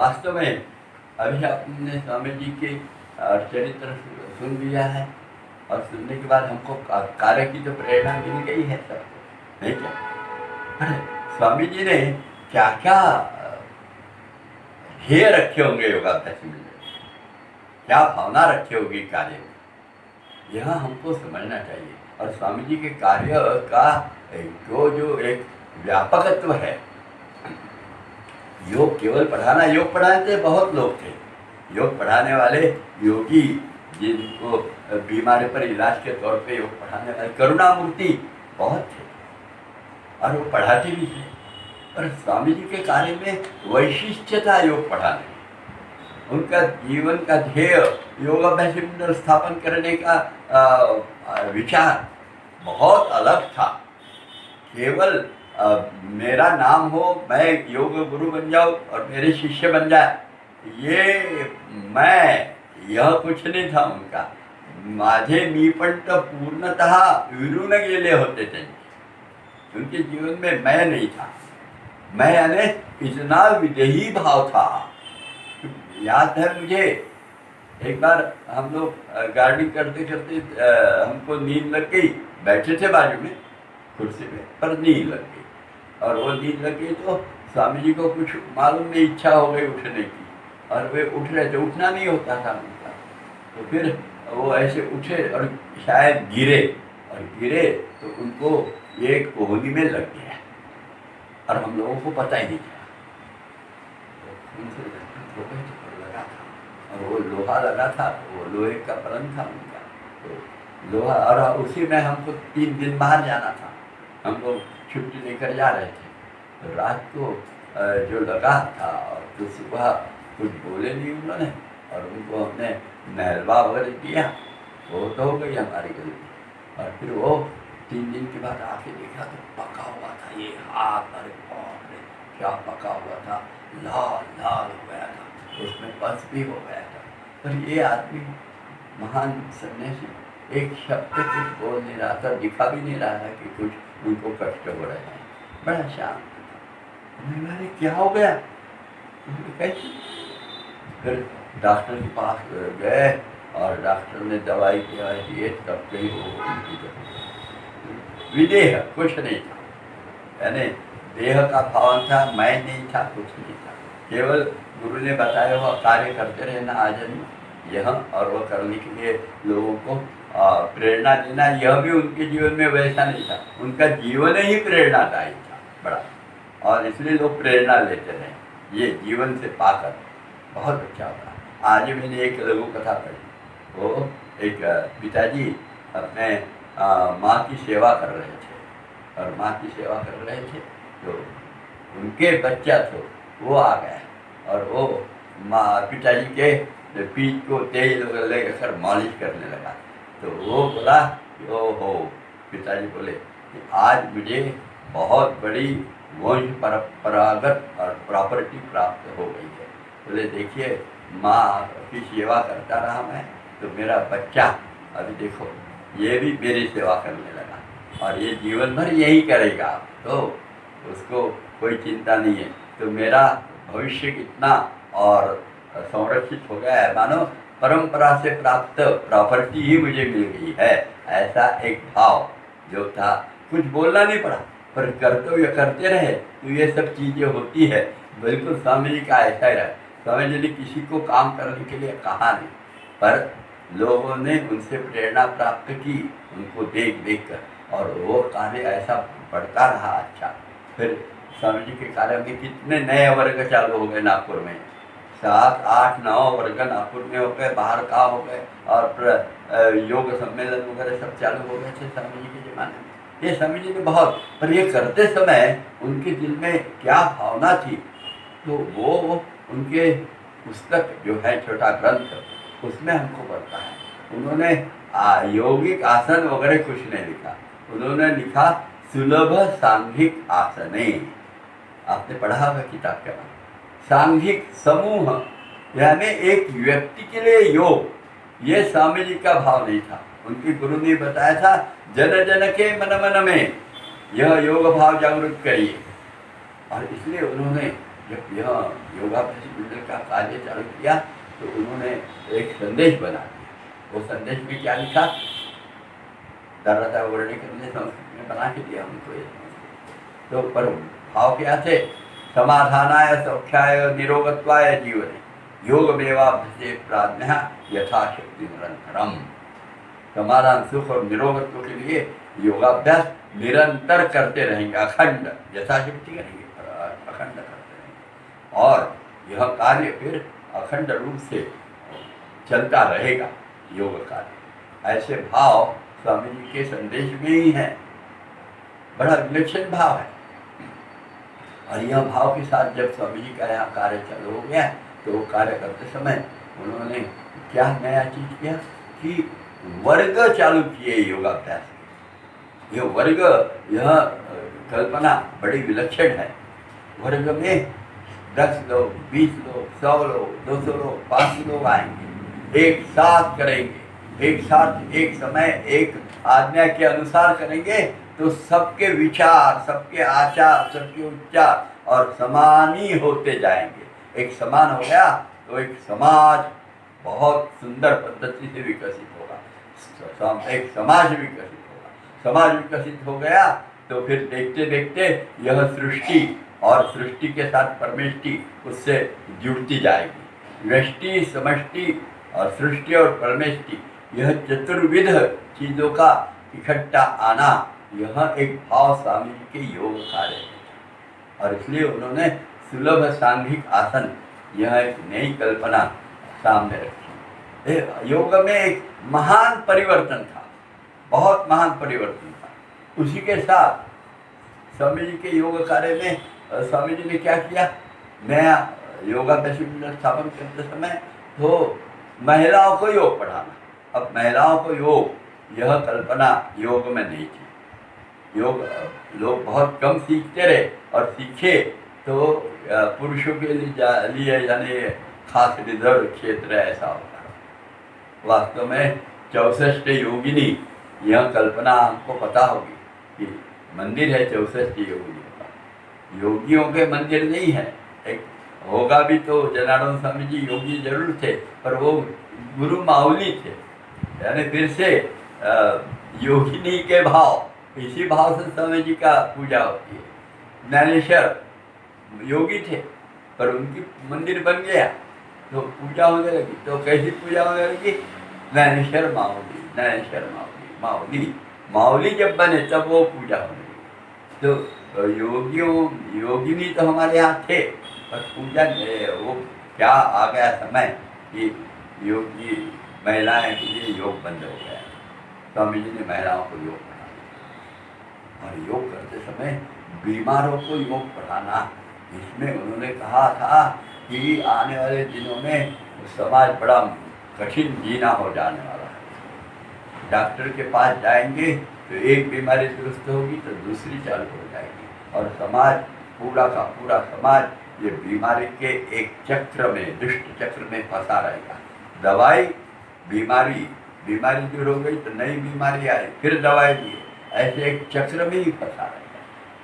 वास्तव में अभी आपने स्वामी जी के चरित्र सुन लिया है, और सुनने के बाद हमको कार्य की तो प्रेरणा मिल गई है सबको, नहीं क्या? अरे स्वामी जी ने क्या क्या ध्येय रखे होंगे योगाभ्यास में, क्या भावना रखी होगी कार्य में, यह हमको समझना चाहिए। और स्वामी जी के कार्य का जो एक व्यापकत्व है, योग केवल पढ़ाना, योग पढ़ाते बहुत लोग थे, योग पढ़ाने वाले योगी जिनको बीमारी पर इलाज के तौर पे योग पढ़ाने वाले करुणामूर्ति बहुत थे, और वो पढ़ाते भी थे। पर स्वामी जी के कार्य में वैशिष्ट्य था योग पढ़ाने, उनका जीवन का ध्येय योगाभ्यास मंडल स्थापन करने का विचार बहुत अलग था। केवल मेरा नाम हो, मैं योग गुरु बन जाऊं और मेरे शिष्य बन जाए, यह कुछ नहीं था उनका। माझे मी पण तो पूर्णतः विरून गेले होते थे, उनके जीवन में मैं नहीं था। मैं यानी इतना विदेही भाव था। याद है मुझे, एक बार हम लोग गार्डनिंग करते करते हमको नींद लग गई, बैठे थे बाजू में कुर्सी पे, पर नींद लग गई, और वो नींद लग गई तो स्वामी जी को कुछ मालूम नहीं, इच्छा हो गई उठने की, और वे उठ रहे थे, उठना नहीं होता था उनका, तो फिर वो ऐसे उठे और शायद गिरे, और गिरे तो उनको एक कोहनी में लग गया, और हम लोगों को पता ही नहीं चला। लगा था, और वो लोहा लगा था, वो लोहे का पलंग था उनका, तो लोहा, और उसी में हमको 3 दिन बाहर जाना था, हम लोग छुट्टी लेकर जा रहे थे, तो रात को जो लगा था, और तो सुबह कुछ बोले नहीं उन्होंने, और उनको हमने नहलवा वगैरह दिया, वो तो हो गई हमारी गलती। और फिर वो 3 दिन के बाद आके देखा तो पका हुआ था ये हाथ, अरे बाप रे क्या पका हुआ था, लाल लाल हो गया था, उसमें पस भी हो गया था। पर ये आदमी महान सन्यासी एक शब्द कुछ बोल नहीं रहा था, दिखा भी नहीं रहा था कि कुछ उनको कष्ट हो रहे हैं, बड़ा शांत था। मैंने क्या हो गया, कैसे? फिर डॉक्टर के पास गए, और डॉक्टर ने दवाई दिए, तब कहीं वो विदेह कुछ नहीं था, यानी देह का भाव था, मैं नहीं था, कुछ नहीं था, केवल गुरु ने बताया हुआ कार्य करते रहना आजन्म यह, और वह करने के लिए लोगों को प्रेरणा देना, यह भी उनके जीवन में वैसा नहीं था, उनका जीवन ही प्रेरणादायी था बड़ा, और इसलिए लोग प्रेरणा लेते रहे, ये जीवन से पाकर बहुत अच्छा होगा। आज मैंने एक लघु कथा पढ़ी, वो एक पिताजी अपने माँ की सेवा कर रहे थे, और माँ की सेवा कर रहे थे तो उनके बच्चा तो वो आ गया, और वो माँ पिताजी के पीठ को तेल लेकर मालिश करने लगा, तो वो बोला कि ओहो, पिताजी बोले कि आज मुझे बहुत बड़ी वंश परंपरागत और प्रॉपर्टी प्राप्त हो गई है। बोले देखिए, माँ की सेवा करता रहा मैं, तो मेरा बच्चा अभी देखो ये भी मेरी सेवा करने लगा, और ये जीवन भर यही करेगा, तो उसको कोई चिंता नहीं है, तो मेरा भविष्य कितना और संरक्षित हो गया है, मानो परंपरा से प्राप्त प्रॉपर्टी ही मुझे मिल गई है। ऐसा एक भाव जो था, कुछ बोलना नहीं पड़ा, पर कर्तव्य करते रहे तो ये सब चीज़ें होती है। बिल्कुल स्वामी जी का ऐसा ही रहा, स्वामी जी ने किसी को काम करने के लिए कहा नहीं, पर लोगों ने उनसे प्रेरणा प्राप्त की, उनको देख देख कर, और वो कार्य ऐसा बढ़ता रहा। अच्छा, फिर स्वामी जी के कार्य में कितने नए वर्ग चालू हो गए नागपुर में, 7, 8, 9 वर्ग नागपुर में हो गए, बाहर का हो गए, और योग सम्मेलन वगैरह सब चालू हो गए थे स्वामी जी के ज़माने में। ये स्वामी जी ने बहुत, पर ये करते समय उनके दिल में क्या भावना थी, तो वो उनके पुस्तक जो है छोटा ग्रंथ, उसमें हमको पढ़ता है। उन्होंने यौगिक आसन वगैरह कुछ नहीं लिखा, उन्होंने लिखा सुलभ सांघिक आसने। आपने पढ़ा होगा किताब के नाम, सांघिक समूह, यानी एक व्यक्ति के लिए योग, ये स्वामी जी का भाव नहीं था। उनके गुरु ने बताया था, जन जन के मन मन में यह योग भाव जागृत करिए, और इसलिए उन्होंने जब यह योगाभ्यासी मंडल का कार्य चालू किया तो उन्होंने एक संदेश बना दिया। वो संदेश में क्या लिखा, दादा वर्णन करने संस्कृत में बना के दिया उनको ये। तो पर भाव क्या थे, समाधानाय सौख्याय निरोगत्वाय जीवने योग मेवाभ्यसे प्राज्ञा यथाशक्ति निरंतरम। समाधान, सुख और निरोगत्व के लिए योगाभ्यास निरंतर करते रहेंगे, अखंड यथाशक्ति करेंगे, अखंड करते रहेंगे और यह कार्य फिर अखंड रूप से चलता रहेगा योग कार्य। ऐसे भाव स्वामी जी के संदेश में ही है, बड़ा विलक्षण भाव है। और यह भाव के साथ जब स्वामी जी का यहाँ कार्य चालू हो गया तो वो कार्य करते समय उन्होंने क्या नया चीज किया कि वर्ग चालू किए योगाभ्यास के। यह वर्ग, यह कल्पना बड़ी विलक्षण है। वर्ग में 10 लोग, 20 लोग, 100 लोग, 200 लोग, 500 लोग आएंगे, एक साथ करेंगे, एक साथ एक समय एक आज्ञा के अनुसार करेंगे तो सबके विचार, सबके आचार, सबके उच्चार और समान ही होते जाएंगे। एक समान हो गया तो एक समाज बहुत सुंदर पद्धति से विकसित होगा, एक समाज विकसित होगा। समाज विकसित हो गया तो फिर देखते देखते यह सृष्टि और सृष्टि के साथ परमेष्टि उससे जुड़ती जाएगी। व्यष्टि, समष्टि और सृष्टि और परमेष्टि, यह चतुर्विध चीजों का इकट्ठा आना, यह एक भाव स्वामी जी के योग कार्य है। और इसलिए उन्होंने सुलभ सांघिक आसन, यह एक नई कल्पना सामने रखी। योग में एक महान परिवर्तन था, बहुत महान परिवर्तन था। उसी के साथ स्वामी जी के योग कार्य में स्वामी जी ने क्या किया, नया योगाभ्यासी मंडल स्थापन करते समय तो महिलाओं को योग पढ़ाना। अब महिलाओं को योग, यह कल्पना योग में नहीं थी। योग लोग बहुत कम सीखते रहे और सीखे तो पुरुषों के लिए यानी खास रिजर्व क्षेत्र ऐसा होता है। वास्तव में 64 योगिनी, यह कल्पना हमको पता होगी कि मंदिर है 64 योगिनियों का, योगियों के मंदिर नहीं है। एक होगा भी तो जनार्दन स्वामी जी योगी जरूर थे पर वो गुरु माउली थे, यानी फिर से योगिनी के भाव, इसी भाव से स्वामी जी का पूजा होती है। ज्ञानेश्वर योगी थे पर उनकी मंदिर बन गया तो पूजा होने लगी। तो कैसी पूजा होने लगी, ज्ञानेश्वर माउली, ज्ञानेश्वर माउली, माउली माउली जब बने तब वो पूजा होने लगी। तो योगिनी तो हमारे यहाँ थे पर पूजा वो क्या आ गया समय कि योगी महिलाएं के लिए योग बंद हो गया। स्वामी जी ने महिलाओं को योग पढ़ाना और योग करते समय बीमारों को योग पढ़ाना। इसमें उन्होंने कहा था कि आने वाले दिनों में समाज बड़ा कठिन जीना हो जाने वाला है। डॉक्टर के पास जाएंगे तो एक बीमारी दुरुस्त होगी तो दूसरी चालू हो जाएगी और समाज, पूरा का पूरा समाज ये बीमारी के एक चक्र में, दुष्ट चक्र में फंसा रहेगा। दवाई, बीमारी, बीमारी दूर हो गई तो नई बीमारी आई, फिर दवाई दी, ऐसे एक चक्र में ही फंसा रहेगा।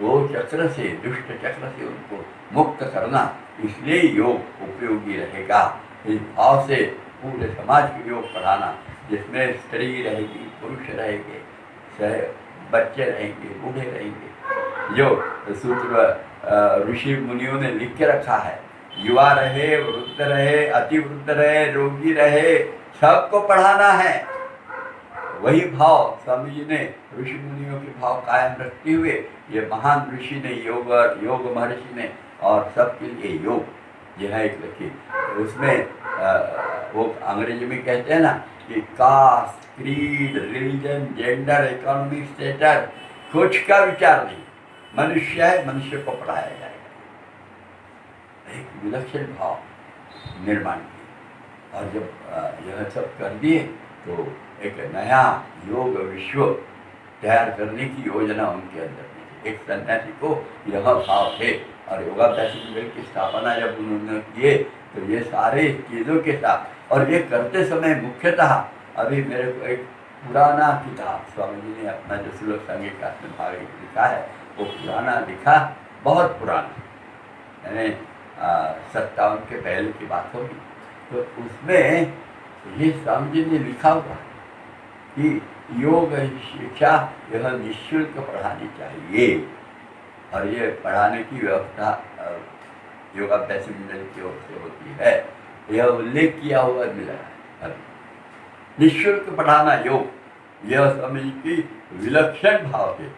वो चक्र से, दुष्ट चक्र से उनको मुक्त करना, इसलिए योग उपयोगी रहेगा। इस भाव से पूरे समाज को योग पढ़ाना, जिसमें स्त्री रहेगी, पुरुष रहेंगे, बच्चे रहेंगे, बूढ़े रहेंगे। जो सूत्र ऋषि मुनियों ने लिख के रखा है, युवा रहे, वृद्ध रहे, अति वृद्ध रहे, रोगी रहे, सबको पढ़ाना है। वही भाव स्वामी जी ने ऋषि मुनियों के भाव कायम रखते हुए, ये महान ऋषि ने, योग महर्षि ने, और सबके लिए योग, यह एक लिखी। उसमें वो अंग्रेजी में कहते हैं ना कि caste, creed, religion, gender, economic status, कुछ का विचार नहीं, मनुष्य है, मनुष्य को पढ़ाया जाएगा। एक विलक्षण भाव निर्माण किया और जब यह सब कर दिए तो एक नया योग विश्व तैयार करने की योजना उनके अंदर थी। एक सन्यासी को यह भाव थे और योगाभ्यासी मंडल की स्थापना जब उन्होंने किए तो ये सारे चीज़ों के साथ, और ये करते समय मुख्यतः अभी मेरे को एक पुराना किताब स्वामी जी ने अपना जो सुलभ संगीत भाग लिखा है, वो पुराना लिखा, बहुत पुराना, यानी 57 के पहले की बात होगी। तो उसमें ये स्वामी जी ने लिखा हुआ कि योग शिक्षा यह निःशुल्क पढ़ानी चाहिए और ये पढ़ाने की व्यवस्था योगाभ्यास मंडल की ओर से होती है। यह उल्लेख किया हुआ मिला है। निःशुल्क पढ़ाना योग, यह स्वामी जी की विलक्षण भाव है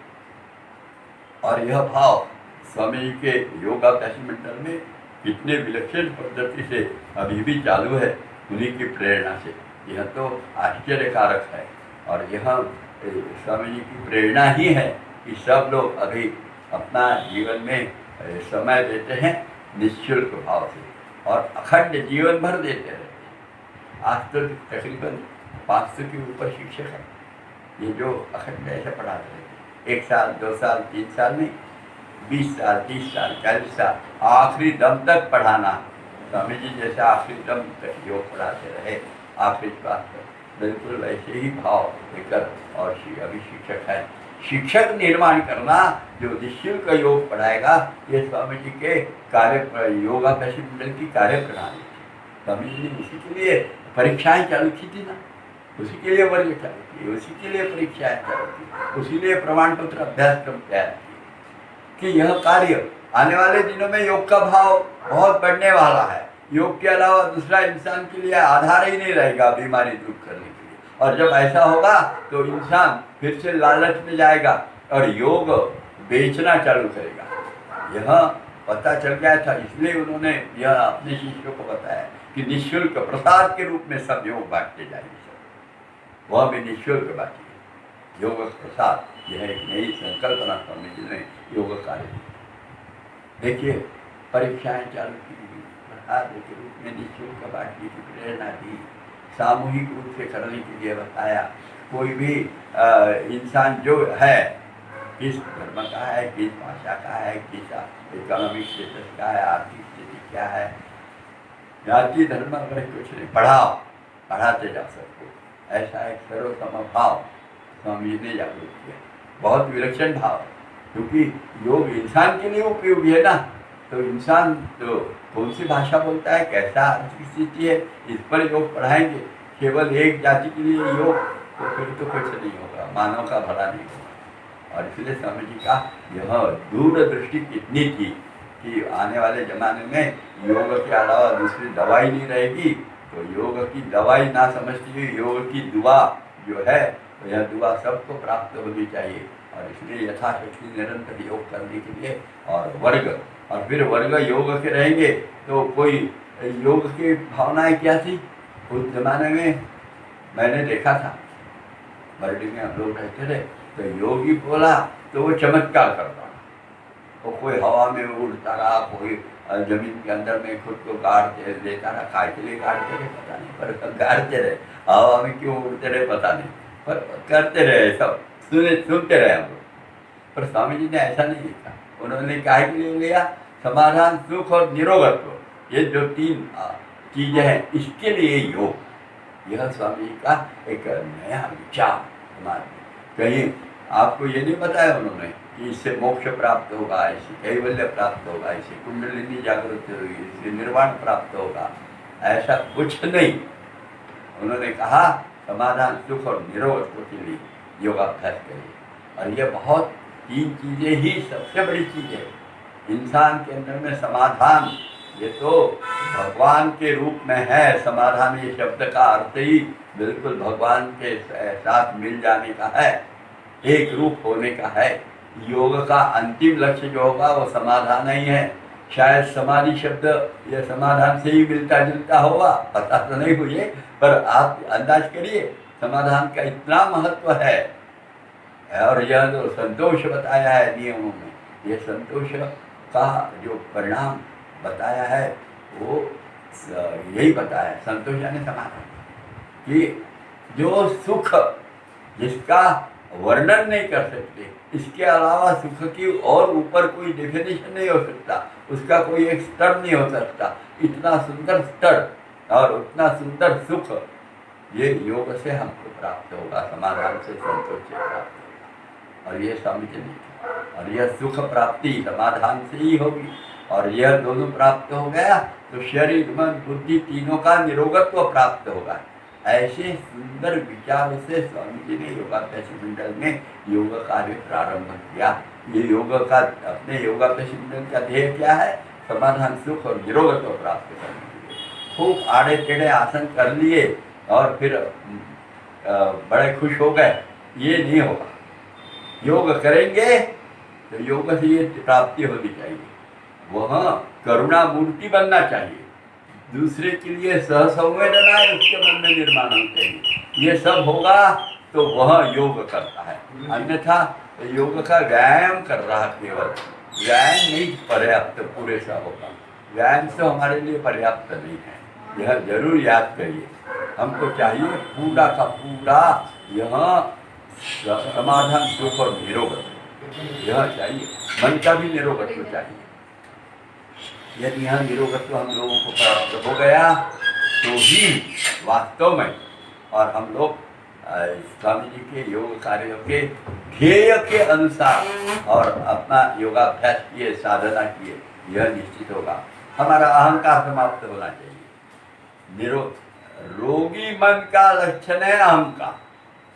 और यह भाव स्वामी जी के योगाभ्यास मंडल में कितने विलक्षण पद्धति से अभी भी चालू है, उन्हीं की प्रेरणा से। यह तो आश्चर्यकारक है और यह स्वामी जी की प्रेरणा ही है कि सब लोग अभी अपना जीवन में समय देते हैं निःशुल्क भाव से और अखंड जीवन भर देते रहते हैं। आज तो तकरीबन 500 के ऊपर शिक्षक हैं ये जो अखंड ऐसे पढ़ाते रहते हैं, 1 साल 2 साल 3 साल नहीं, 20 साल 30 साल 40 साल आखिरी दम तक पढ़ाना। स्वामी जी जैसा आखिरी दम तक योग पढ़ाते रहे, आखिरी श्वास तक, बिल्कुल वैसे ही भाव लेकर। और अभी शिक्षक है, शिक्षक निर्माण करना जो निःशुल्क योग पढ़ाएगा, ये स्वामी जी के कार्य योगाभ्यास मंडल की कार्य प्रणाली थी। स्वामी जी ने उसी के लिए परीक्षाएं चालू की थी ना, उसी के लिए वर्ग चालू किए, उसी के लिए परीक्षाएं चालू की, उसी लिए प्रमाण पत्र अभ्यासक्रम तैयार किए कि यह कार्य आने वाले दिनों में योग का भाव बहुत बढ़ने वाला है। योग के अलावा दूसरा इंसान के लिए आधार ही नहीं रहेगा बीमारी दूर करने के लिए। और जब ऐसा होगा तो इंसान फिर से लालच में जाएगा और योग बेचना चालू करेगा। यह पता चल गया था, इसलिए उन्होंने यह अपने शिष्यों को बताया कि निःशुल्क प्रसाद के रूप में सब योग बांटते जाएंगे, सब वह भी निःशुल्क बांटिए योग प्रसाद। यह एक नई संकल्पना स्वामी जी ने योग कार्य की। देखिए परीक्षाएं चालू की, प्रसाद के रूप में निःशुल्क बांटने की प्रेरणा दी, सामूहिक रूप से करने के लिए बताया। कोई भी इंसान जो है, किस धर्म का है, किस भाषा का है, किस इकोनॉमिक स्टेटस का है, आर्थिक स्थिति क्या है, जाति धर्म वगैरह कुछ नहीं, पढ़ाओ, पढ़ाते जा सबको, ऐसा एक सर्वसम भाव स्वामी जी ने जागरूक किया। बहुत विलक्षण भाव, क्योंकि योग इंसान के लिए उपयोगी है ना। तो इंसान तो कौन सी भाषा बोलता है, कैसा आर्थिक स्थिति है, इस पर योग पढ़ाएंगे। केवल एक जाति के लिए योग तो फिर तो कुछ नहीं होगा, मानव का भला नहीं होगा। और इसलिए स्वामी जी का यह दूरदृष्टि कितनी थी कि आने वाले जमाने में योग के अलावा दूसरी दवाई नहीं रहेगी, तो योग की दवाई ना समझती हुई योग की दुआ जो है, तो यह दुआ सबको प्राप्त होनी चाहिए। और इसलिए यथाशक्ति निरंतर योग करने के लिए और फिर वर्ग योग के रहेंगे तो कोई योग की भावनाएं क्या थी उस जमाने में। मैंने देखा था बर्डी में हम लोग रहते थे, तो योगी बोला तो वो चमत्कार करता रहा, वो कोई हवा में उड़ता रहा, कोई जमीन के अंदर में खुद को गाड़ते लेता रहा। काय के लिए गाड़ते रहे पता नहीं, पर गाड़ते रहे, हवा में क्यों उड़ते रहे पता नहीं, पर करते रहे, सब सुनते रहे हम लोग। पर स्वामी जी ने ऐसा नहीं लिखा, उन्होंने काय के लिए लिया, समाधान, सुख और निरोगत्व, ये जो 3 चीजें हैं, इसके लिए योग। यह स्वामी जी का एक नया विचार हमारे। कहीं आपको ये नहीं बताया उन्होंने कि इससे मोक्ष प्राप्त होगा, इससे कैवल्य प्राप्त होगा, इससे कुंडलिनी जागृत होगी, इससे निर्वाण प्राप्त होगा, ऐसा कुछ नहीं। उन्होंने कहा समाधान, सुख और निरोगत्व के लिए योगाभ्यास करिए। और ये बहुत 3 चीजें ही सबसे बड़ी चीज है इंसान के अंदर में। समाधान, ये तो भगवान के रूप में है समाधान। ये शब्द का अर्थ ही बिल्कुल भगवान के साथ मिल जाने का है, एक रूप होने का है। योग का अंतिम लक्ष्य जो होगा वो समाधान ही है। शायद समाधि शब्द यह समाधान से ही मिलता जुलता होगा, पता तो नहीं हुई, पर आप अंदाज करिए समाधान का इतना महत्व है। और यह जो संतोष बताया है नियमों में, यह संतोष का जो परिणाम बताया है वो यही बताया है, संतोष यानी समाधान, कि जो सुख जिसका वर्णन नहीं कर सकते, इसके अलावा सुख की और ऊपर कोई डेफिनेशन नहीं हो सकता, उसका कोई एक स्तर नहीं हो सकता। इतना सुंदर स्तर और उतना सुंदर सुख ये योग से हमको प्राप्त होगा, समाधान से, संतोष से प्राप्त होगा। और ये स्वामी जी ने, और यह सुख प्राप्ति समाधान से ही होगी। और यह दोनों प्राप्त हो गया तो शरीर मन बुद्धि तीनों का निरोगत्व प्राप्त होगा। ऐसे सुंदर विचारों से स्वामी जी ने योगाभ्यास मंडल में योग कार्य प्रारंभ किया। ये योग का अपने योगाभ्यास मंडल का ध्येय क्या है? समाधान सुख और निरोगत्व प्राप्त करने के लिए। खूब आड़े टेढ़े आसन कर लिए और फिर बड़े खुश हो गए, ये नहीं होगा। योग करेंगे तो योग से ये प्राप्ति होनी चाहिए, वह करुणा मूर्ति बनना चाहिए, दूसरे के लिए सहसंवेदनाएं उसके मन में निर्माण होनी चाहिए। ये सब होगा तो वह योग करता है, अन्यथा योग का व्यायाम कर रहा, केवल व्यायाम नहीं पर्याप्त पूरे सा होगा। व्यायाम तो हमारे लिए पर्याप्त नहीं है, यह जरूर याद करिए। हमको चाहिए पूरा का पूरा यह समाधान सुख और निरोगत्व, यह चाहिए। मन का भी निरोगत्व चाहिए। यदि यह निरोगत्व हम लोगों को प्राप्त हो गया तो ही वास्तव में, और हम लोग स्वामी जी के योग कार्यों के ध्येय के अनुसार और अपना योगाभ्यास किए, साधना किए, यह निश्चित होगा। हमारा अहंकार समाप्त होना चाहिए। रोगी मन का लक्षण है अहंकार,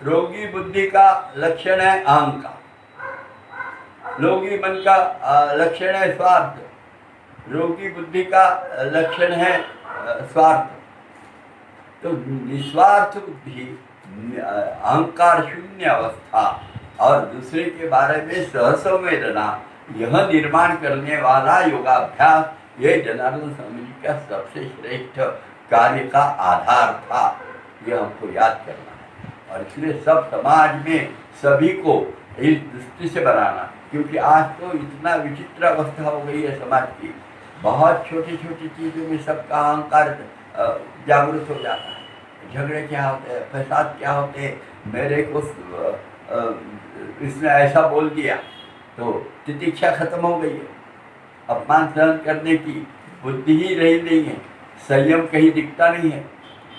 रोगी बुद्धि का लक्षण है अहंकार, रोगी मन का लक्षण है स्वार्थ, रोगी बुद्धि का लक्षण है स्वार्थ। तो निस्वार्थ बुद्धि, अहंकार शून्य अवस्था और दूसरे के बारे में सहसंवेदना, यह निर्माण करने वाला योगाभ्यास, ये जनार्दन स्वामी जी का सबसे श्रेष्ठ कार्य का आधार था। यह हमको याद करना है और इसलिए सब समाज में सभी को इस दृष्टि से बनाना, क्योंकि आज तो इतना विचित्र अवस्था हो गई है समाज की। बहुत छोटी छोटी चीज़ों में सबका अहंकार जागृत हो जाता है। झगड़े क्या होते हैं, फसाद क्या होते हैं, मेरे को इसने ऐसा बोल दिया तो तितिक्षा खत्म हो गई है, अपमान सहन करने की बुद्धि ही रही नहीं है, संयम कहीं दिखता नहीं है।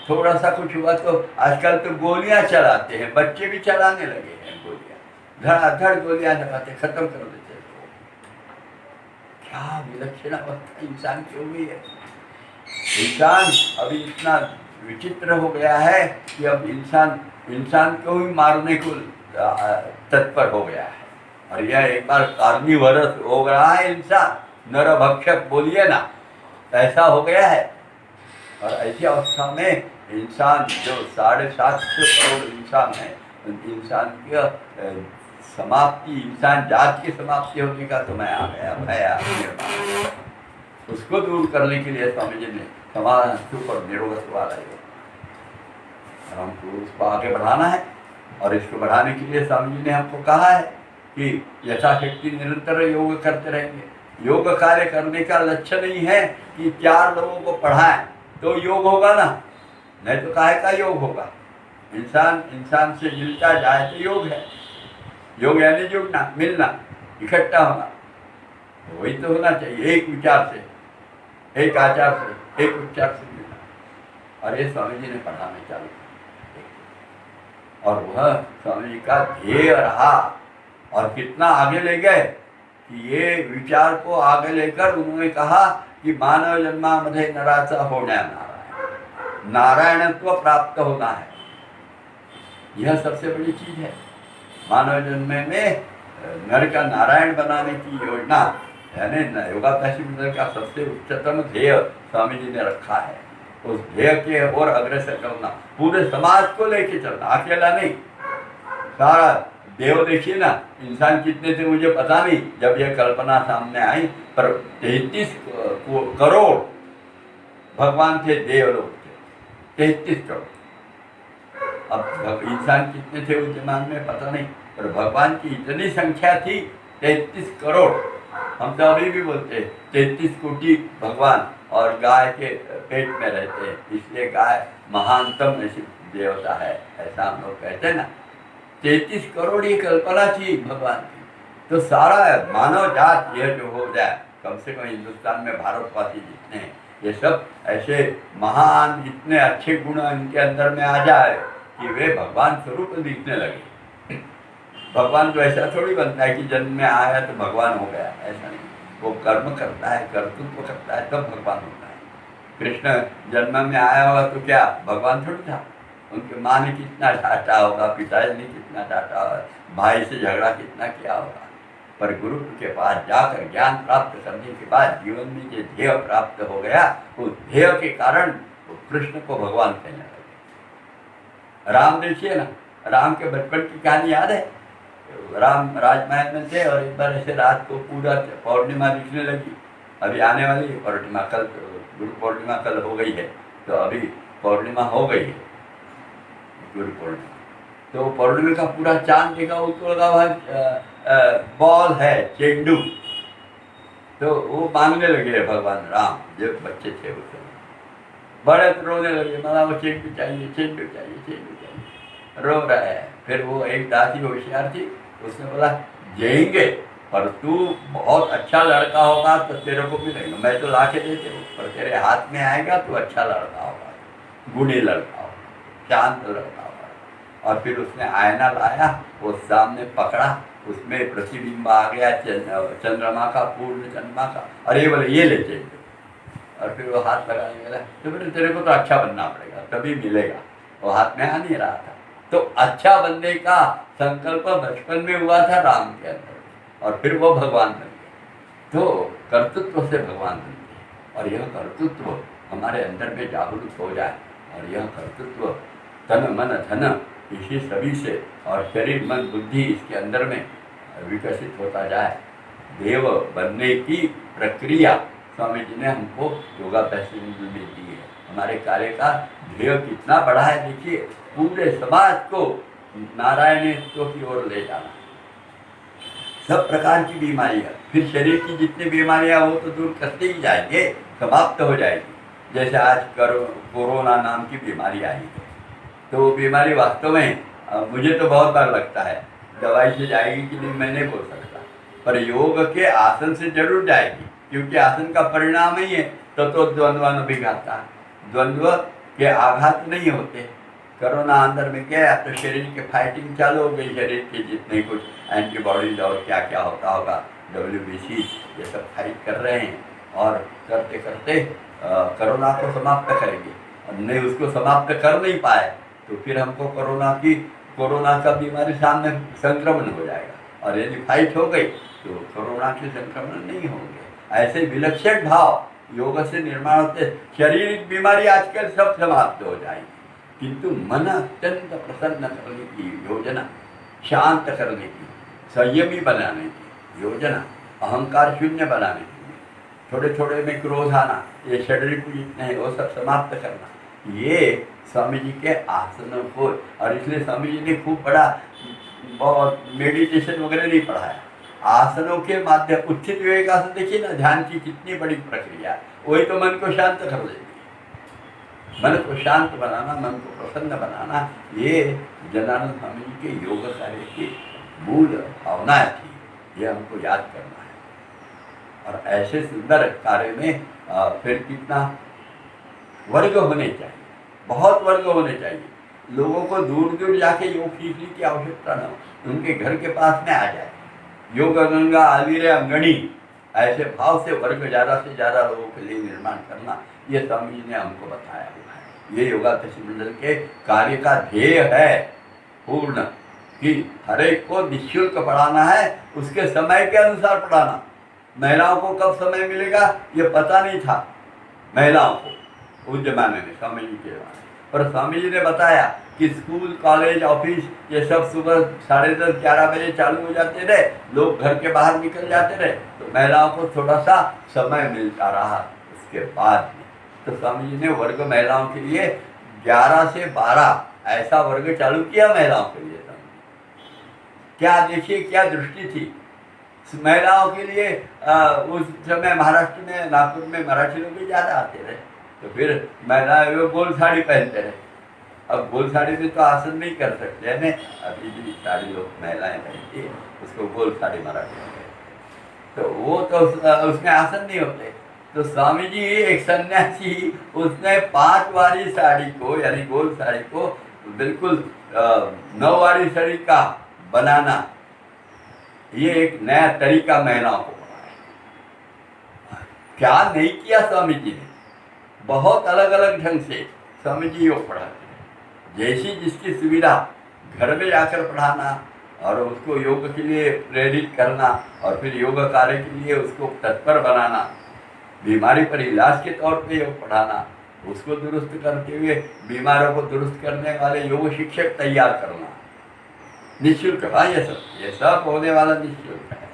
थोड़ा सा कुछ हुआ तो आजकल तो गोलियां चलाते हैं, बच्चे भी चलाने लगे हैं गोलियां, धड़ाधड़ गोलियां लगाते, खत्म कर देते। क्या विलक्षण अवस्था इंसान की हो गई है। इंसान अभी इतना विचित्र हो गया है कि अब इंसान को ही मारने को तत्पर हो गया है। और यह एक बार कार्निवरस हो रहा है इंसान, नरभक्षक बोलिए ना, ऐसा हो गया है। और ऐसी अवस्था में इंसान जो 750 करोड़ इंसान है, इंसान की समाप्ति, इंसान जात की समाप्ति होने का समय आ गया, भय उसको दूर करने के लिए स्वामी जी ने समाधान सुख और निरोगत्व वाला योग, हमको उसको आगे बढ़ाना है। और इसको बढ़ाने के लिए स्वामी जी ने हमको कहा है कि यथाशक्ति निरंतर योग करते रहेंगे। योग कार्य करने का लक्ष्य नहीं है कि 4 लोगों को पढ़ाएं तो योग होगा ना, नहीं तो काहे का योग होगा। इंसान से मिलता जाए तो योग है। योग यानी जुड़ना, मिलना, इकट्ठा होना, वही तो होना चाहिए। एक विचार से, एक आचार से, एक उच्चार से मिलना। और ये स्वामी जी ने पढ़ाना चालू किया और वह स्वामी जी का ध्येय रहा। और कितना आगे ले गए कि ये विचार को आगे लेकर उन्होंने कहा कि मानव जन्मामध्ये नराचा होण्या नारायण, नारायणत्व प्राप्त होना है। यह सबसे बड़ी चीज है। मानव जन्म में नर का नारायण बनाने की योजना, यानी योगाभ्यासी मंडल का सबसे उच्चतम ध्येय स्वामी जी ने रखा है। उस ध्येय के ओर अग्रसर करना, पूरे समाज को लेके चलना, अकेला नहीं। सारा देव देखिए ना, इंसान कितने थे मुझे पता नहीं जब यह कल्पना सामने आई, पर 33 करोड़ भगवान थे, देव लोग थे 33 करोड़। अब इंसान कितने थे उस जमाने में पता नहीं, पर भगवान की इतनी संख्या थी 33 करोड़। हम तो अभी भी बोलते 33 कोटि भगवान, और गाय के पेट में रहते हैं, इसलिए गाय महानतम देवता है, ऐसा हम लोग कहते हैं ना। 33 करोड़ ये कल्पना थी भगवान की। तो सारा मानव जात यह जो हो जाए, कम से कम हिंदुस्तान में भारतवासी जितने हैं, ये सब ऐसे महान, इतने अच्छे गुण इनके अंदर में आ जाए कि वे भगवान स्वरूप दिखने लगे। भगवान तो ऐसा थोड़ी बनता है कि जन्म में आया तो भगवान हो गया, ऐसा नहीं। वो कर्म करता है, कर्तृत्व करता है, तब भगवान होता है। कृष्ण जन्म में आया होगा तो क्या भगवान थोड़ी था? उनके माँ ने कितना डांटा होगा, पिताजी ने कितना डांटा होगा, भाई से झगड़ा कितना किया होगा, पर गुरु के पास जाकर ज्ञान प्राप्त करने के बाद जीवन में जो ध्येय प्राप्त हो गया, उस ध्येय के कारण वो कृष्ण को भगवान कहने लगे। राम देखिए ना, राम के बचपन की कहानी याद है? राम राजमहल में थे और एक बार ऐसे रात को पूरा पौर्णिमा दिखने लगी। अभी आने वाली है पौर्णिमा, कल गुरु पूर्णिमा कल हो गई है, तो अभी पौर्णिमा हो गई है, गुरु पूर्णिमा। तो पौर्णिमा का पूरा चांद देखा, उसको लगा हुआ बॉल है, चेंडू। तो वो मांगने लगे भगवान राम, जब बच्चे थे उस समय, बड़े रोने लगे, माना वो चेंडू चाहिए, चेंडू चाहिए, चेंडू चाहिए, रो रहा है। फिर वो एक दासी होशियार थी, उसने बोला जाएंगे, पर तू बहुत अच्छा लड़का होगा तो तेरे को मिलेगा, मैं तो ला के देते हूँ, पर तेरे हाथ में आएगा तो अच्छा लड़का होगा, गुणी लड़का होगा, शांत लड़का होगा। और फिर उसने आयना लाया, वो सामने पकड़ा, उसमें प्रतिबिंब आ गया चंद्रमा का, पूर्ण चंद्रमा का, और ये बोले ये ले चेंडू। और फिर वो हाथ लगाने लगा, तो फिर तेरे को तो अच्छा बनना पड़ेगा तभी मिलेगा। वो हाथ में आ नहीं रहा था। तो अच्छा बनने का संकल्प बचपन में हुआ था राम के अंदर, और फिर वो भगवान बन गए। तो कर्तृत्व से भगवान बन गए, और यह कर्तृत्व हमारे अंदर में जागरूक हो जाए, और यह कर्तृत्व तन मन धन इसी सभी से, और शरीर मन बुद्धि इसके अंदर में विकसित होता जाए। देव बनने की प्रक्रिया स्वामी जी ने हमको योगाभ्यास में दी है। हमारे कार्य का ध्येय कितना बड़ा है, देखिए, पूरे समाज को नारायणत्व की ओर ले जाना। सब प्रकार की बीमारियां, फिर शरीर की जितनी बीमारियां वो तो दूर करते ही जाएंगे, समाप्त हो जाएगी। जैसे आज कोरोना नाम की बीमारी आई है, तो वो बीमारी वास्तव में मुझे तो बहुत बार लगता है दवाई से जाएगी कि नहीं मैं नहीं बोल सकता, पर योग के आसन से जरूर जाएगी, क्योंकि आसन का परिणाम ही है तो द्वंद्वानुभिघाता है। द्वंद्व के आघात नहीं होते। कोरोना अंदर में गया तो शरीर के फाइटिंग चालू हो गई, शरीर के जितने कुछ एंटीबॉडीज और क्या क्या होता होगा, WBC ये सब फाइट कर रहे हैं, और करते करते कोरोना को समाप्त करेंगे। और नहीं उसको समाप्त कर नहीं पाए तो फिर हमको कोरोना का बीमारी सामने संक्रमण हो जाएगा, और यदि फाइट हो गई तो कोरोना के संक्रमण नहीं होंगे। ऐसे विलक्षण भाव योग से निर्माण होते। शारीरिक बीमारी आजकल सब समाप्त हो जाएगी, किंतु मन अत्यंत प्रसन्न करने की योजना, शांत करने की, संयमी बनाने की योजना, अहंकार शून्य बनाने की, थोड़े थोड़े में क्रोध आना, ये शरीर को जितने हैं वो सब समाप्त करना, ये स्वामी जी के आसनों को। और इसलिए स्वामी जी ने खूब बड़ा बहुत मेडिटेशन वगैरह नहीं पढ़ाया, आसनों के माध्यम, उचित विवेक आसन देखिए ना, ध्यान की कितनी बड़ी प्रक्रिया, वही तो मन को शांत कर देती है। मन को शांत बनाना, मन को प्रसन्न बनाना, ये जनानंद स्वामी जी के योग कार्य की मूल भावना थी, ये हमको याद करना है। और ऐसे सुंदर कार्य में फिर कितना वर्ग होने चाहिए, बहुत वर्ग होने चाहिए। लोगों को दूर दूर जाके योग सीखने की आवश्यकता न हो, उनके घर के पास में आ जाए। योग गंगा आविर अंगणी, ऐसे भाव से वर्ग ज़्यादा से ज़्यादा लोगों के लिए निर्माण करना, ये स्वामी जी ने हमको बताया हुआ है। ये योगाभ्यास मंडल के कार्य का ध्येय है पूर्ण, कि हर एक को निःशुल्क पढ़ाना है, उसके समय के अनुसार पढ़ाना। महिलाओं को कब समय मिलेगा ये पता नहीं था महिलाओं को उस जमाने में, स्वामी जी के जमाने, पर स्वामी जी ने बताया कि स्कूल कॉलेज ऑफिस ये सब सुबह 10:30-11 बजे चालू हो जाते रहे, लोग घर के बाहर निकल जाते रहे, तो महिलाओं को थोड़ा सा समय मिलता रहा उसके बाद में। तो स्वामी जी ने वर्ग महिलाओं के लिए 11 से 12 ऐसा वर्ग चालू किया महिलाओं के लिए। क्या देखिए क्या दृष्टि थी महिलाओं के लिए। उस समय महाराष्ट्र में, नागपुर में मराठी लोग भी ज़्यादा आते रहे, तो फिर महिलाएं वो गोल साड़ी पहनते रहे। अब गोल साड़ी में तो आसन नहीं कर सकते हैं, अभी भी साड़ी लोग महिलाएं पहनती है, उसको गोल साड़ी मराठी में, तो वो तो उसमें आसन नहीं होते। तो स्वामी जी एक सन्यासी, उसने 5 वाली साड़ी को, यानी गोल साड़ी को बिल्कुल 9 वाली साड़ी का बनाना, ये एक नया तरीका महिलाओं को बनाया। क्या नहीं किया स्वामी जी ने, बहुत अलग अलग ढंग से स्वामी जी योग पढ़ाते हैं। जैसी जिसकी सुविधा, घर में जाकर पढ़ाना और उसको योग के लिए प्रेरित करना और फिर योग कार्य के लिए उसको तत्पर बनाना, बीमारी पर इलाज के तौर पे योग पढ़ाना, उसको दुरुस्त करते हुए बीमारों को दुरुस्त करने वाले योग शिक्षक तैयार करना, निःशुल्क। हाँ, ये सब होने वाला निःशुल्क है।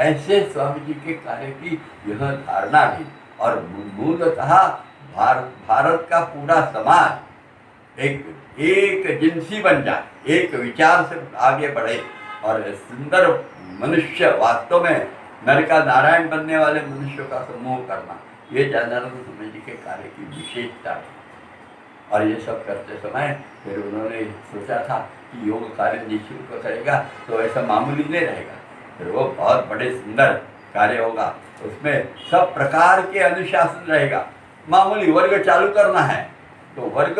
ऐसे स्वामी जी के कार्य की यह धारणा भी, और मूलतः भारत का पूरा समाज एक जिनसी बन जाए, एक विचार से आगे बढ़े और सुंदर मनुष्य, वास्तव में नर का नारायण बनने वाले मनुष्यों का समूह करना, ये जनार्दन स्वामी जी के कार्य की विशेषता है। और ये सब करते समय फिर उन्होंने सोचा था कि योग कार्य निःशुल्क करेगा तो ऐसा मामूली नहीं रहेगा, फिर वो बहुत बड़े सुंदर कार्य होगा। उसमें सब प्रकार के अनुशासन रहेगा। मामूली वर्ग चालू करना है तो वर्ग,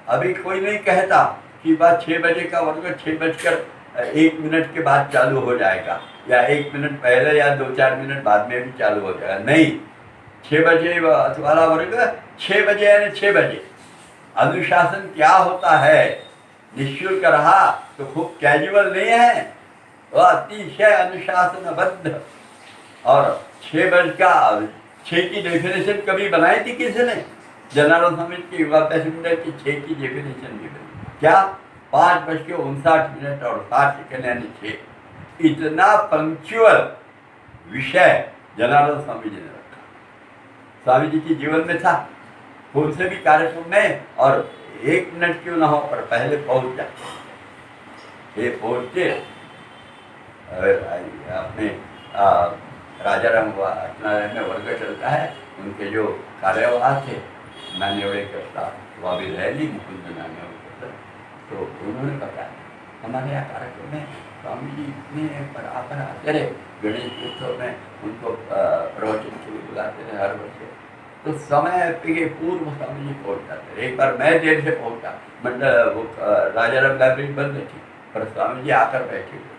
अभी कोई नहीं कहता कि बात 6 बजे का वर्ग 6:01 के बाद चालू हो जाएगा, या 1 मिनट पहले या 2-4 मिनट बाद में भी चालू हो जाएगा। नहीं, 6 बजे वाला वर्ग 6 बजे यानी 6 बजे। अनुशासन क्या होता है, निःशुल्क रहा तो खूब कैजुअल नहीं है, वह अतिशय अनुशासनबद्ध। और 6 बज का 6 की डेफिनेशन कभी बनाई थी किसी ने? जनार्दन स्वामी की युगाभ्यास की 6 की डेफिनेशन भी बनी क्या? 5:59 और 60 सेकंड यानी 6। इतना पंक्चुअल विषय जनार्दन स्वामी जी ने रखा, स्वामी जी के जीवन में था। कौन से भी कार्यक्रम में और 1 मिनट क्यों ना हो पर पहले पहुंच जाते। ये पहुंचते अपने राजा राम में वर्ग चलता है, उनके जो कार्यवाह थे नान्यवड़े करता वह भी रैली मुकुंद नान्यवड़े, तो उन्होंने बताया हमारे यहाँ कार्यक्रम में स्वामी जी इतने बराबर आते रहे, गणेश उत्सव में उनको प्रवचन के लिए बुलाते रहे हर वर्ष। तो समय के पूर्व स्वामी जी पहुँच जाते रहे। एक बार मैं देर से पहुँचा, मंडल वो राजा राम लाइब्रेरी बंद थी, पर स्वामी जी आकर बैठे हुए।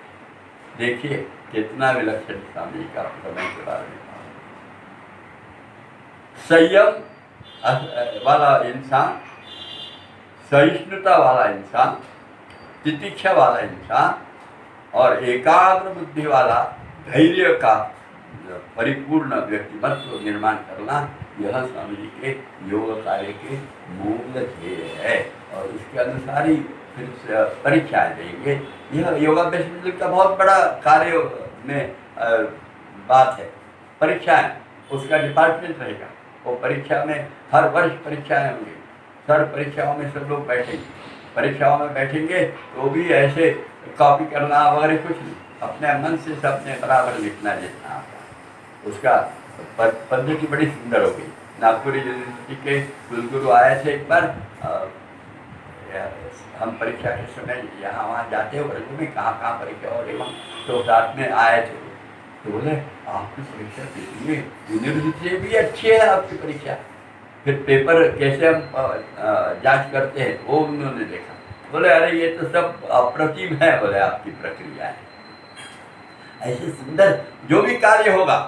देखिए कितना विलक्षण स्वामी जी का समय के बारे में। संयम वाला इंसान, सहिष्णुता वाला इंसान, तितिक्षा वाला इंसान और एकाग्र बुद्धि वाला, धैर्य का परिपूर्ण व्यक्तिमत्व निर्माण करना, यह स्वामी जी के योग कार्य के मूल ध्येय है। और उसके अनुसार ही फिर परीक्षाएं देंगे। यह योगाभ्यास का बहुत बड़ा कार्य में बात है। परीक्षाएं, उसका डिपार्टमेंट रहेगा। वो परीक्षा में हर वर्ष परीक्षाएं होंगी, हर परीक्षाओं में सब लोग बैठेंगे। परीक्षाओं में बैठेंगे तो भी ऐसे कॉपी करना वगैरह कुछ नहीं, अपने मन से सबने बराबर लिखना जितना आता। उसका पद्धति बड़ी सुंदर हो गई। नागपुर यूनिवर्सिटी के कुलगुरु आए थे एक बार, हम परीक्षा के समय यहाँ वहाँ जाते हो वर्ग में, कहाँ कहाँ परीक्षा हो रही, तो साथ में आए थे। तो बोले आपकी परीक्षा देखिए, यूनिवर्सिटी से भी अच्छी है आपकी परीक्षा, फिर पेपर कैसे हम जांच करते हैं वो उन्होंने देखा। बोले अरे ये तो सब अप्रतिम है, बोले आपकी प्रक्रिया है। ऐसे सुंदर जो भी कार्य होगा,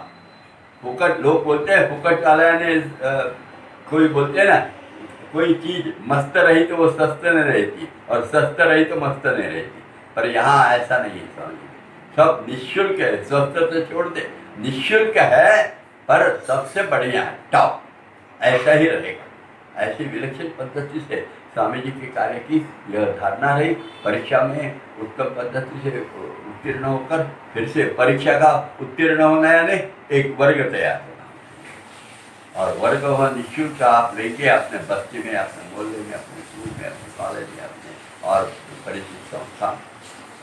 फुकट लोग बोलते हैं, फुकट वाले ने कोई बोलते हैं ना, कोई चीज मस्त रही तो वो सस्त नहीं रहती और सस्त रही तो मस्त नहीं रहती, पर यहाँ ऐसा नहीं है। स्वामी सब निःशुल्क है, स्वस्थ तो छोड़ दे, निःशुल्क है पर सबसे बढ़िया है, टॉप, ऐसा ही रहेगा। ऐसी विलक्षण पद्धति से स्वामी जी के कार्य की यह धारणा रही। परीक्षा में उत्तम पद्धति से उत्तीर्ण होकर फिर से परीक्षा का उत्तीर्ण होना यानी एक वर्ग तैयार होना, और वर्ग वह निःशुल्क आप लेंगे अपने बस्ती में, अपने मोहल्ले में, अपने स्कूल में, अपने कॉलेज में, अपने और परिचित संस्था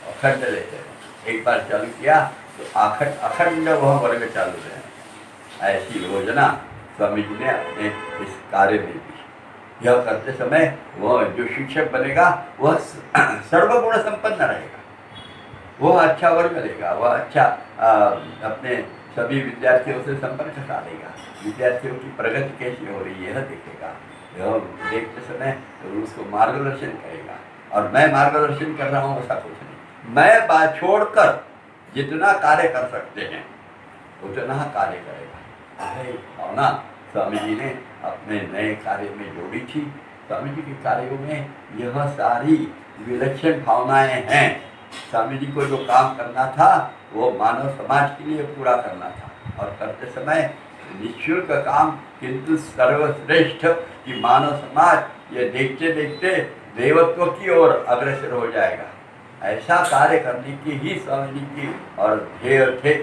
अखंड लेते हैं। एक बार चालू किया तो अखंड वह वर्ग चालू रहे। ऐसी योजना स्वामी जी ने अपने इस कार्य में दी। यह करते समय वह जो शिक्षक बनेगा वह सर्वगुण संपन्न रहेगा, वह अच्छा वर्ग लेगा, वह अच्छा अपने सभी विद्यार्थियों से संपर्क साधेगा, विद्यार्थियों की प्रगति कैसी हो रही है यह देखेगा। यह देखते समय तो उसको मार्गदर्शन करेगा। और मैं मार्गदर्शन कर रहा हूँ ऐसा कुछ नहीं, मैं बात छोड़कर जितना कार्य कर सकते हैं उतना कार्य करेगा। है भावना स्वामी जी ने अपने नए कार्य में जोड़ी थी। स्वामी जी के कार्यों में यह सारी विलक्षण भावनाएं हैं। स्वामी जी को जो काम करना था वो मानव समाज के लिए पूरा करना था, और करते समय निःशुल्क काम, किंतु सर्वश्रेष्ठ कि मानव समाज ये देखते देखते देवत्व की ओर अग्रसर हो जाएगा, ऐसा कार्य करने की ही स्वामी जी की और ध्येय थे।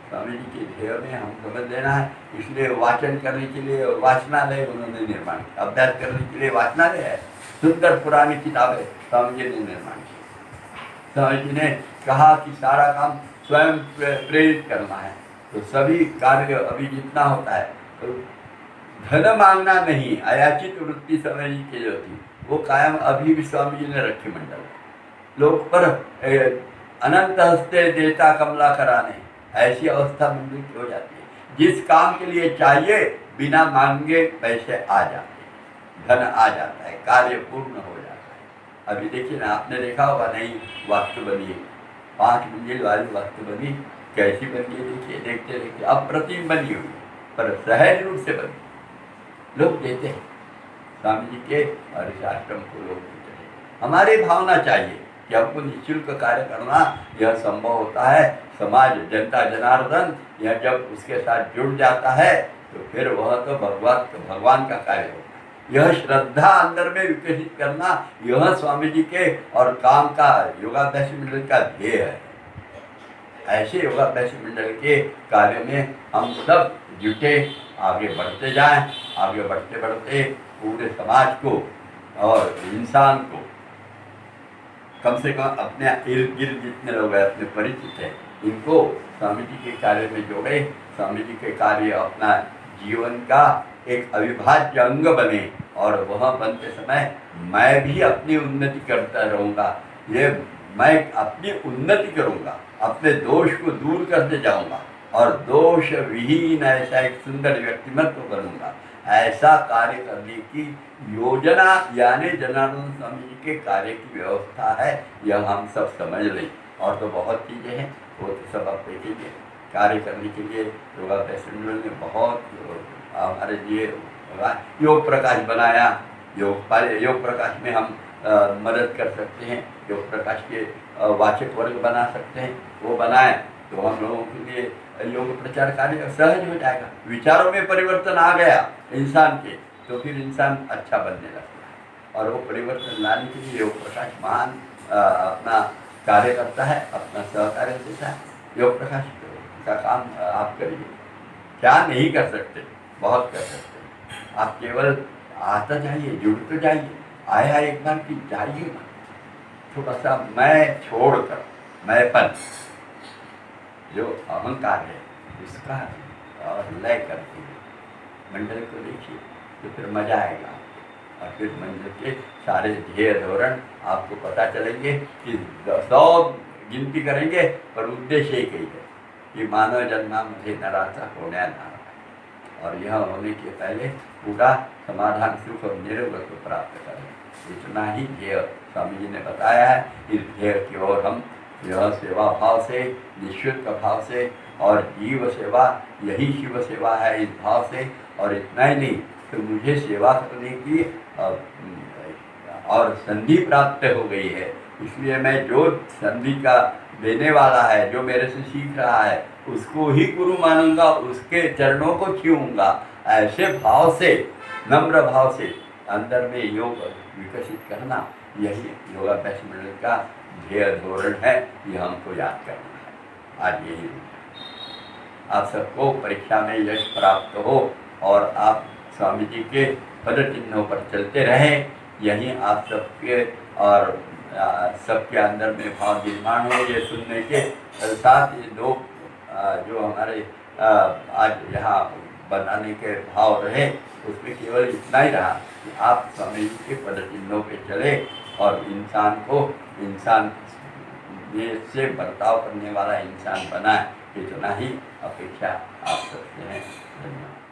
स्वामी जी के ध्येय में हम समझ लेना है, इसलिए वाचन करने के लिए वाचनालय उन्होंने निर्माण किया, अभ्यास करने के लिए वाचनालय है, सुंदर पुरानी किताबें स्वामी जी ने निर्माण की। स्वामी जी ने कहा कि सारा काम स्वयं प्रेरित करना है, तो सभी कार्य अभी जितना होता है तो धन मांगना नहीं, अयाचित वृत्ति स्वामी जी की जो थी वो कायम अभी भी स्वामी जी ने रखी मंडल लोग पर। अनंत हस्ते देता कमला कराने, ऐसी अवस्था मंदिर की हो जाती है। जिस काम के लिए चाहिए बिना मांगे पैसे आ जाते हैं, धन आ जाता है, कार्य पूर्ण हो जाता है। अभी देखिए ना, आपने देखा होगा नई वास्तु बनी है, 5 मंजिल वाली वास्तु बनी, कैसी बनी है देखिए, देखते देखते अप्रतिम बनी हुई, पर सहज रूप से बनी, लोग देते हैं स्वामी जी के और इस आश्रम को लोग देते हैं। हमारी भावना चाहिए कि हमको निःशुल्क कार्य करना, यह संभव होता है। समाज, जनता जनार्दन यह जब उसके साथ जुड़ जाता है तो फिर वह तो भगवान का कार्य होता है। यह श्रद्धा अंदर में विकसित करना, यह स्वामी जी के और काम का योगाभ्यास मंडल का ध्येय है। ऐसे योगाभ्यास मंडल के कार्य में हम सब जुटे, आगे बढ़ते जाएं, आगे बढ़ते बढ़ते पूरे समाज को और इंसान को, कम से कम अपने इर्द गिर्द जितने लोग हैं, अपने परिचित हैं, इनको स्वामी जी के कार्य में जोड़े। स्वामी जी के कार्य अपना जीवन का एक अविभाज्य अंग बने, और वह बनते समय मैं भी अपनी उन्नति करता रहूँगा। ये मैं अपनी उन्नति करूँगा, अपने दोष को दूर करते जाऊँगा और दोष विहीन ऐसा एक सुंदर व्यक्तिमत्व बनूंगा। ऐसा कार्य करने की योजना यानी जनार्दन स्वामी जी के कार्य की व्यवस्था है, यह हम सब समझ लें। और तो बहुत चीज़ें हैं, वो तो सब आप देखेंगे। कार्य करने के लिए योगाभ्यास मंडल ने बहुत हमारे लिए योग प्रकाश बनाया। योग प्रकाश में हम मदद कर सकते हैं, योग प्रकाश के वाचक वर्ग बना सकते हैं, वो बनाए तो हम लोगों के लिए योग प्रचार कार्य सहज हो जाएगा। विचारों में परिवर्तन आ गया इंसान के, तो फिर इंसान अच्छा बनने लगता है, और वो परिवर्तन लाने के लिए योग प्रकाश महान अपना कार्य करता है, अपना सहकार्य देता है। योग प्रकाश का काम आप करिए, क्या नहीं कर सकते, बहुत कर सकते हैं। आप केवल आता जाइए, जुड़ तो जाइए, आया एक बार कि जाइए ना, थोड़ा सा मैं छोड़कर, मैंपन जो अहंकार है इसका और लय करके मंडल को देखिए, तो फिर मजा आएगा। और फिर मंडल के सारे ध्येय धोरण आपको पता चलेंगे कि 100 गिनती करेंगे पर उद्देश्य एक ही है कि मानव जन्मा मुझे नरासा होने नारायण, और यह होने के पहले पूरा समाधान, सुख और निरोग को प्राप्त करें। इतना ही ध्येय स्वामी जी ने बताया है। इस ध्येय की ओर हम यह सेवा भाव से, निःशुल्क भाव से, और जीव सेवा यही शिव सेवा है इस भाव से, और इतना ही नहीं तो मुझे सेवा करने की और संधि प्राप्त हो गई है, इसलिए मैं जो संधि का देने वाला है, जो मेरे से सीख रहा है, उसको ही गुरु मानूंगा, उसके चरणों को छूऊंगा। ऐसे भाव से, नम्र भाव से अंदर में योग विकसित करना, यही योगाभ्यास मंडल का ध्येय धोरण है। यह हमको याद करना है। आज यही आप सबको परीक्षा में यश प्राप्त हो, और आप स्वामी जी के पद चिन्हों पर चलते रहें। यही आप सबके और सबके अंदर में भाव निर्माण हो। ये सुनने के साथ ये दो जो हमारे आज यहाँ बनाने के भाव रहे, उसमें केवल इतना ही रहा कि आप स्वामी जी के पद चिन्हों पर चले और इंसान को इंसान से बर्ताव करने वाला इंसान बनाए। इतना ही अपेक्षा आप सकते हैं। धन्यवाद।